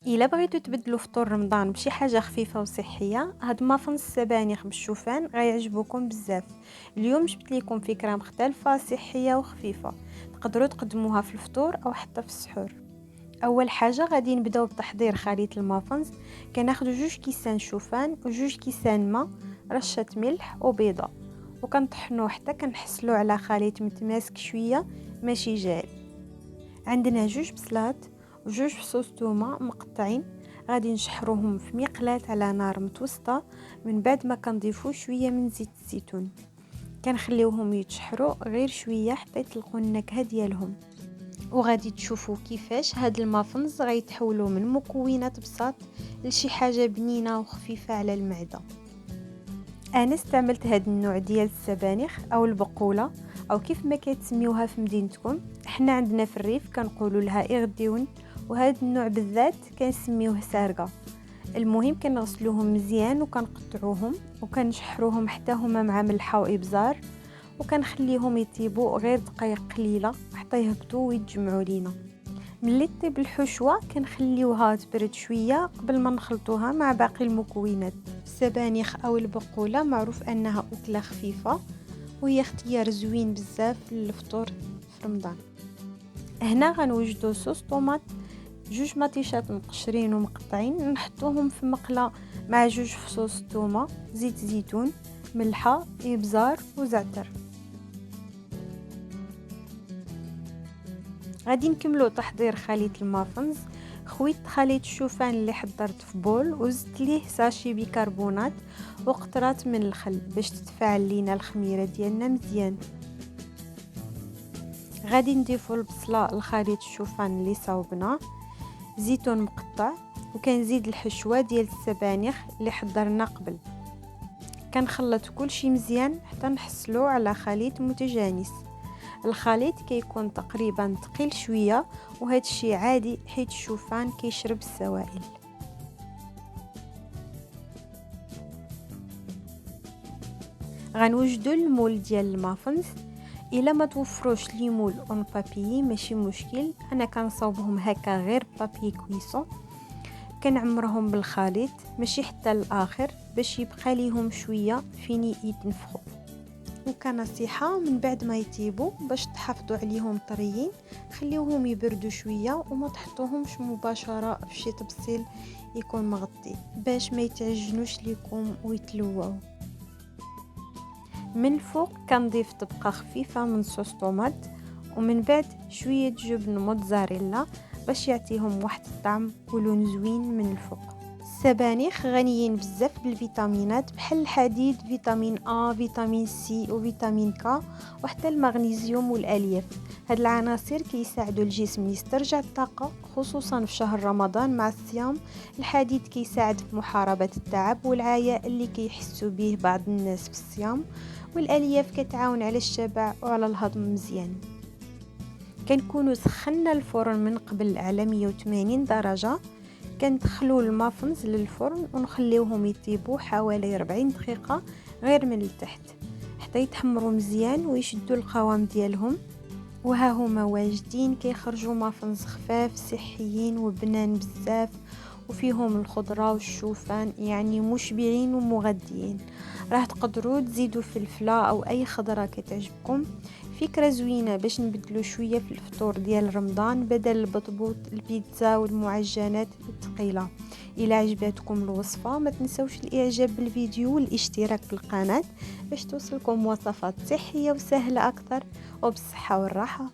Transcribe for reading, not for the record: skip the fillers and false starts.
الا بغيتو تبدلوا فطور رمضان بشي حاجه خفيفه وصحيه، هاد مافن السبانخ بالشوفان غيعجبوكم بزاف. اليوم جبت لكم فكره مختلفه صحيه وخفيفه، تقدروا تقدموها في الفطور او حتى في السحور. اول حاجه غادي نبداو بتحضير خليط المافنز. كناخذوا 2 كيسان شوفان و2 كيسان ماء، رشه ملح وبيضه، وكنطحنوه حتى كنحصلوا على خليط متماسك شويه ماشي جاري. عندنا 2 بصلات و2 فصوص تومه مقطعين، غادي نشحروهم في مقلاة على نار متوسطه. من بعد ما كنضيفوا شويه من زيت الزيتون، كنخليوهم يتشحروا غير شويه حتى يطلقوا النكهه ديالهم. وغادي تشوفوا كيفاش هاد المافنز غيتحولوا من مكونات بساط لشي حاجه بنينه وخفيفه على المعده. انا استعملت هاد النوع ديال السبانخ او البقوله، او كيف ما كتسميوها في مدينتكم. احنا عندنا في الريف كنقولوا لها اغديون، وهذا النوع بالذات كنسميوه سارقه. المهم كنغسلوهم مزيان وكنقطعوهم وكنشحروهم حتى هما مع ملحه وابزار، وكنخليهم يطيبوا غير دقائق قليله حتى يهبطوا ويتجمعوا لينا. ملي طيب الحشوه كنخليوها تبرد شويه قبل ما نخلطوها مع باقي المكونات. السبانخ او البقوله معروف انها اكله خفيفه، وهي اختيار زوين بزاف للفطور في رمضان. هنا غنوجدوا صوص طوماط، 2 مطيشات مقشرين ومقطعين، نحطوهم في مقله مع 2 فصوص ثومه، زيت زيتون، ملحه، ابزار وزعتر. غادي نكملوا تحضير خليط المافنز. خويت خليط الشوفان اللي حضرت في بول وزدت ليه ساشي بيكربونات وقطرات من الخل باش تتفاعل لينا الخميره ديالنا مزيان. غادي نضيفوا البصله لخليط الشوفان اللي صاوبناه، زيتون مقطع، وكنزيد الحشوه ديال السبانخ اللي حضرنا قبل. كنخلط كل شيء مزيان حتى نحصلوا على خليط متجانس. الخليط كيكون تقريبا ثقيل شويه، وهذا الشيء عادي حيت الشوفان كيشرب السوائل. غنوجدوا المول ديال المافنز. الا ما توفروش لي مول اون بابي ماشي مشكل، انا كنصاوبهم هكا غير بابي كويسون. كنعمرهم بالخليط ماشي حتى الاخر باش يبقى ليهم شويه فين يتنفخوا. وكنصيحه من بعد ما يطيبوا باش تحافظوا عليهم طريين، خليوهم يبردوا شويه وما تحطوهمش مباشره في شي طبسيل يكون مغطي باش ما يتعجنوش ليكم ويتلوعوا. من الفوق كنضيف طبقه خفيفه من صوص طوماط، ومن بعد شويه جبن موتزاريلا باش يعطيهم واحد الطعم ولون زوين من الفوق. السبانخ غنيين بزاف بالفيتامينات بحال الحديد، فيتامين A، فيتامين C وفيتامين K، وحتى المغنيسيوم والالياف. هاد العناصر كيساعدوا الجسم يسترجع الطاقه، خصوصا في شهر رمضان مع الصيام. الحديد كيساعد في محاربه التعب والعياء اللي كيحسوا به بعض الناس في الصيام، والالياف كتعاون على الشبع وعلى الهضم مزيان. كنكونوا سخنا الفرن من قبل على 180 درجه. كندخلوا المافنز للفرن ونخليوهم يطيبوا حوالي 40 دقيقه غير من التحت حتى يتحمروا مزيان ويشدوا القوام ديالهم. وها هما واجدين، كيخرجوا مافنز خفاف صحيين وبنان بزاف، وفيهم الخضره والشوفان، يعني مشبعين ومغذيين. راه تقدروا تزيدوا فلفله او اي خضره كتعجبكم. فكره زوينه باش نبدلوا شويه في الفطور ديال رمضان بدل البطبوط، البيتزا والمعجنات الثقيله. الى عجبتكم الوصفه ما تنسوش الاعجاب بالفيديو والاشتراك في القناه باش توصلكم وصفات صحيه وسهله اكثر، وبالصحه والراحه.